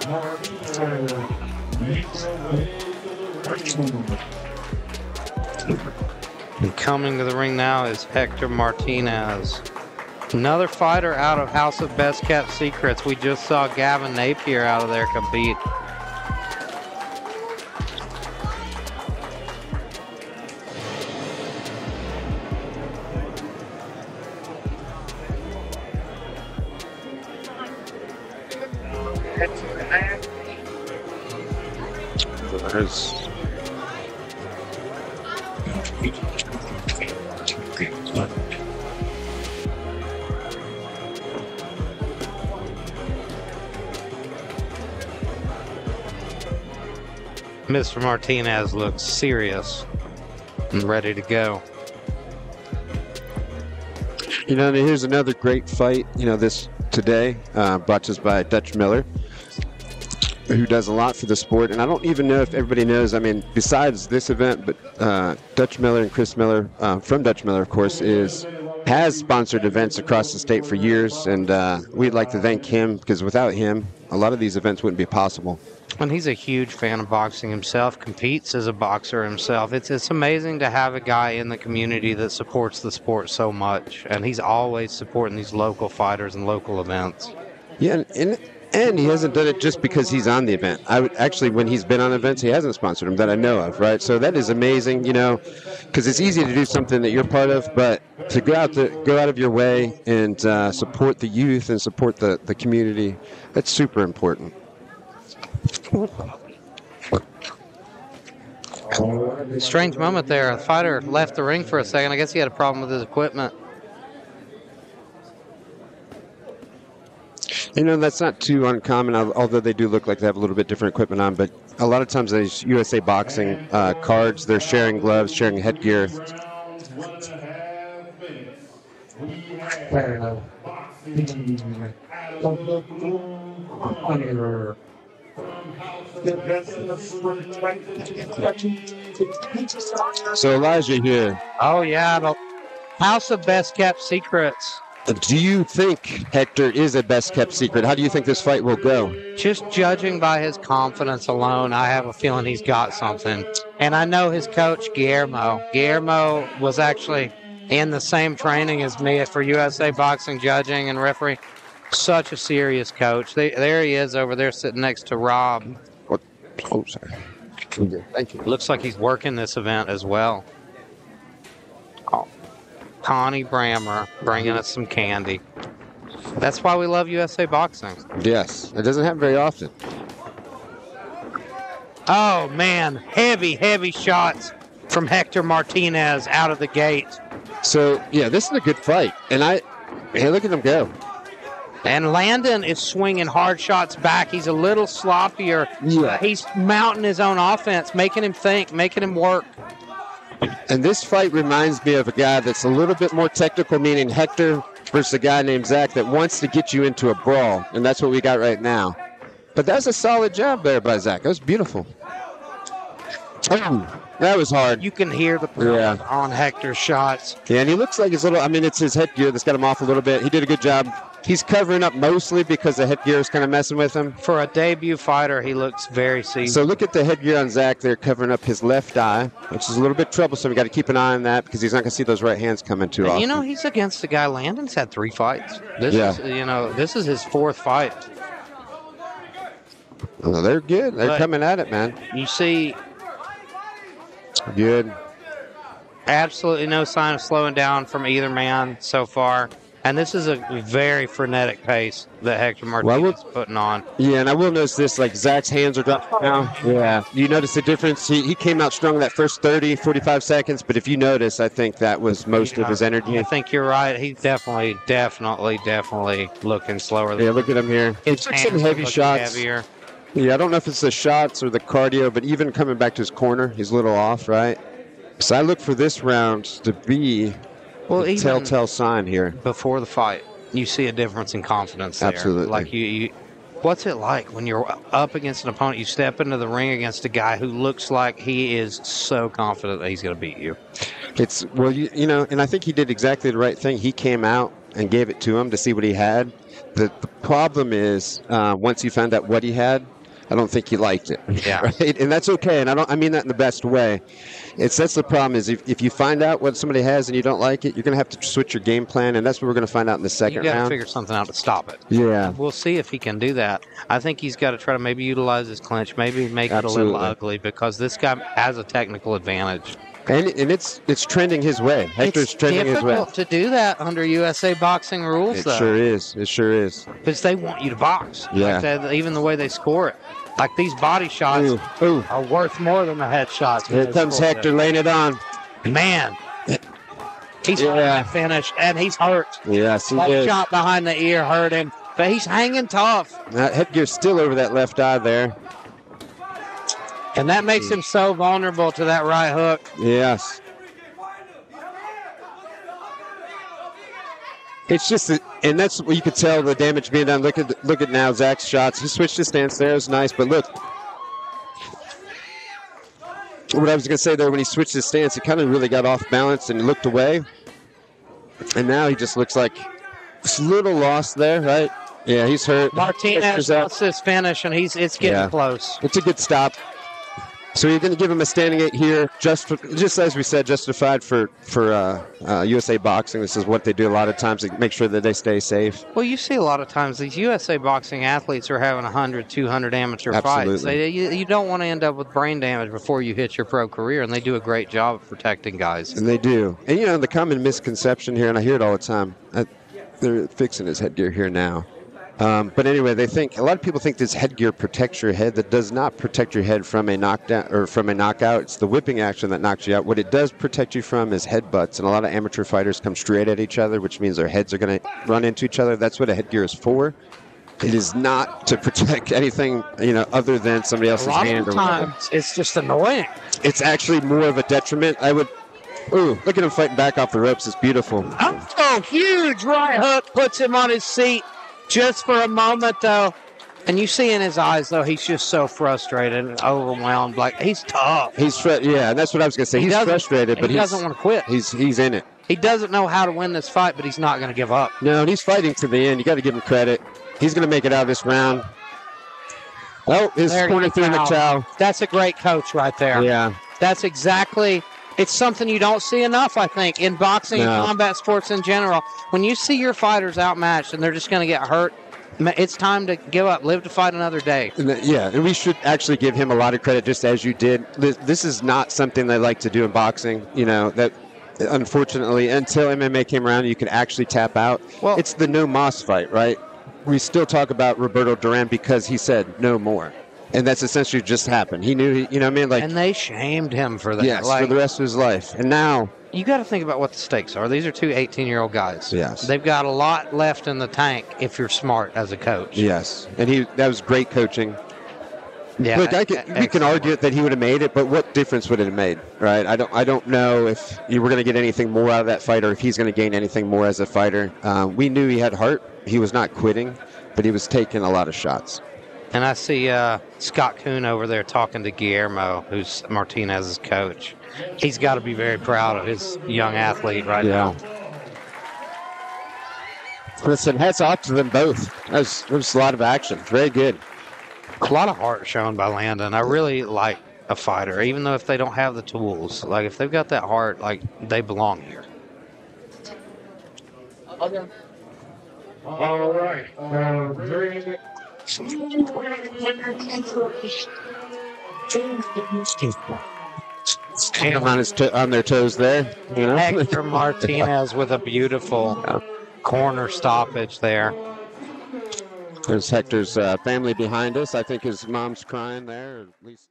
And coming to the ring now is Hector Martinez. Another fighter out of House of Best Kept Secrets. We just saw Gavin Napier out of there compete. There's Mr. Martinez looks serious and ready to go. You know, here's another great fight, this today, brought to us by Dutch Miller, who does a lot for the sport. And I don't even know if everybody knows, besides this event, but Dutch Miller and Chris Miller, from Dutch Miller, of course, has sponsored events across the state for years. And we'd like to thank him, because without him, a lot of these events wouldn't be possible. And he's a huge fan of boxing himself, competes as a boxer himself. It's amazing to have a guy in the community that supports the sport so much. And he's always supporting these local fighters and local events. Yeah, and he hasn't done it just because he's on the event. Actually, when he's been on events, he hasn't sponsored them that I know of, right? So that is amazing, because it's easy to do something that you're part of, but to go out of your way and support the youth and support the community, that's super important. Strange moment there. The fighter left the ring for a second. I guess he had a problem with his equipment. That's not too uncommon, although they do look like they have a little bit different equipment on. But a lot of times these USA Boxing cards, they're sharing gloves, sharing headgear. So Elijah here. Oh, yeah, the House of Best Kept Secrets. Do you think Hector is a best-kept secret? How do you think this fight will go? Just judging by his confidence alone, I have a feeling he's got something. And I know his coach, Guillermo. Guillermo was actually in the same training as me for USA Boxing judging and referee. Such a serious coach. There he is over there sitting next to Rob. Oh, sorry. Thank you. Looks like he's working this event as well. Oh. Connie Brammer bringing us some candy. That's why we love USA Boxing. Yes, it doesn't happen very often. Oh, man. Heavy shots from Hector Martinez out of the gate. So, yeah, this is a good fight. And hey, look at him go. And Landon is swinging hard shots back. He's a little sloppier. Yeah. He's mounting his own offense, making him think, making him work. And this fight reminds me of a guy that's a little bit more technical, meaning Hector versus a guy named Zach that wants to get you into a brawl. And that's what we got right now. But that's a solid job there by Zach. That was beautiful. Oh, that was hard. You can hear the pound on Hector's shots. Yeah, and he looks like his little, it's his headgear that's got him off a little bit. He did a good job. He's covering up mostly because the headgear is kind of messing with him. For a debut fighter, he looks very seasoned. So look at the headgear on Zach there covering up his left eye, which is a little bit troublesome. You got to keep an eye on that because he's not going to see those right hands coming too often. He's against the guy. Landon's had 3 fights. This is his 4th fight. Well, they're good. They're coming at it, man. You see, good. Absolutely no sign of slowing down from either man so far. And this is a very frenetic pace that Hector Martinez is putting on. Yeah, and I will notice this, like Zach's hands are dropping now. Yeah. You notice the difference? He came out strong that first 30, 45 seconds, but if you notice, I think that was most of his energy. I think you're right. He's definitely looking slower. Yeah, look at him here. He took some heavy shots. Heavier. Yeah, I don't know if it's the shots or the cardio, but even coming back to his corner, he's a little off, right? So I look for this round to be a telltale sign here. Before the fight, you see a difference in confidence there. Absolutely. Like what's it like when you're up against an opponent, you step into the ring against a guy who looks like he is so confident that he's going to beat you? And I think he did exactly the right thing. He came out and gave it to him to see what he had. The problem is, once he found out what he had, I don't think he liked it. Yeah. Right? And that's okay. And I mean that in the best way. That's the problem is if you find out what somebody has and you don't like it, you're going to have to switch your game plan. And that's what we're going to find out in the second round. You got to figure something out to stop it. Yeah. We'll see if he can do that. I think he's got to try to maybe utilize his clinch, maybe make it a little ugly, because this guy has a technical advantage. And it's trending his way. Hector's trending his way. It's difficult to do that under USA boxing rules, though. It sure is. It sure is. Because they want you to box. Yeah. Like even the way they score it. Like these body shots are worth more than the head shots. Here comes Hector laying it on. Man. He's trying to finish, and he's hurt. Yes, he is. That shot behind the ear hurt him, but he's hanging tough. That headgear's still over that left eye there. And that makes him so vulnerable to that right hook. Yes. It's just, and that's what you could tell the damage being done. Look at now Zach's shots. He switched his stance there. It was nice, but look. What I was going to say there, when he switched his stance, he kind of really got off balance and looked away. And now he just looks like a little lost there, right? Yeah, he's hurt. Martinez wants this finish, and it's getting close. It's a good stop. So you're going to give him a standing 8 here, just as we said, justified for USA Boxing. This is what they do a lot of times to make sure that they stay safe. Well, you see a lot of times these USA Boxing athletes are having 100, 200 amateur fights. You don't want to end up with brain damage before you hit your pro career, and they do a great job of protecting guys. And they do. And, the common misconception here, and I hear it all the time, they're fixing his headgear here now. But anyway, a lot of people think this headgear protects your head. That does not protect your head from a knockdown or from a knockout. It's the whipping action that knocks you out. What it does protect you from is headbutts. And a lot of amateur fighters come straight at each other, which means their heads are going to run into each other. That's what a headgear is for. It is not to protect anything, other than somebody else's hand. A lot of times, it's just annoying. It's actually more of a detriment. Look at him fighting back off the ropes. It's beautiful. Oh, huge right hook puts him on his seat. Just for a moment, though, and you see in his eyes, though, he's just so frustrated and overwhelmed. Like, he's tough. And that's what I was going to say. He's frustrated, but he doesn't want to quit. He's in it. He doesn't know how to win this fight, but he's not going to give up. No, and he's fighting to the end. You got to give him credit. He's going to make it out of this round. Oh, his corner through the chow. That's a great coach right there. Yeah. That's exactly... It's something you don't see enough, I think, in boxing and combat sports in general. When you see your fighters outmatched and they're just going to get hurt, it's time to give up, live to fight another day. And we should actually give him a lot of credit, just as you did. This is not something they like to do in boxing, that unfortunately, until MMA came around, you could actually tap out. Well, it's the no Moss fight, right? We still talk about Roberto Duran because he said no more. And that's essentially just happened. He knew, and they shamed him for that. Yes, for the rest of his life. And now... You got to think about what the stakes are. These are two 18-year-old guys. Yes. They've got a lot left in the tank if you're smart as a coach. Yes. And that was great coaching. Yeah. Look, we can argue that he would have made it, but what difference would it have made, right? I don't know if you were going to get anything more out of that fight or if he's going to gain anything more as a fighter. We knew he had heart. He was not quitting, but he was taking a lot of shots. And I see Scott Kuhn over there talking to Guillermo, who's Martinez's coach. He's got to be very proud of his young athlete right now. Listen, hats off to them both. There was a lot of action. Very good. A lot of heart shown by Landon. I really like a fighter, even though if they don't have the tools. Like, if they've got that heart, like, they belong here. Okay. All right. On their toes there. Hector Martinez with a beautiful corner stoppage there. There's Hector's family behind us. I think his mom's crying there. At least.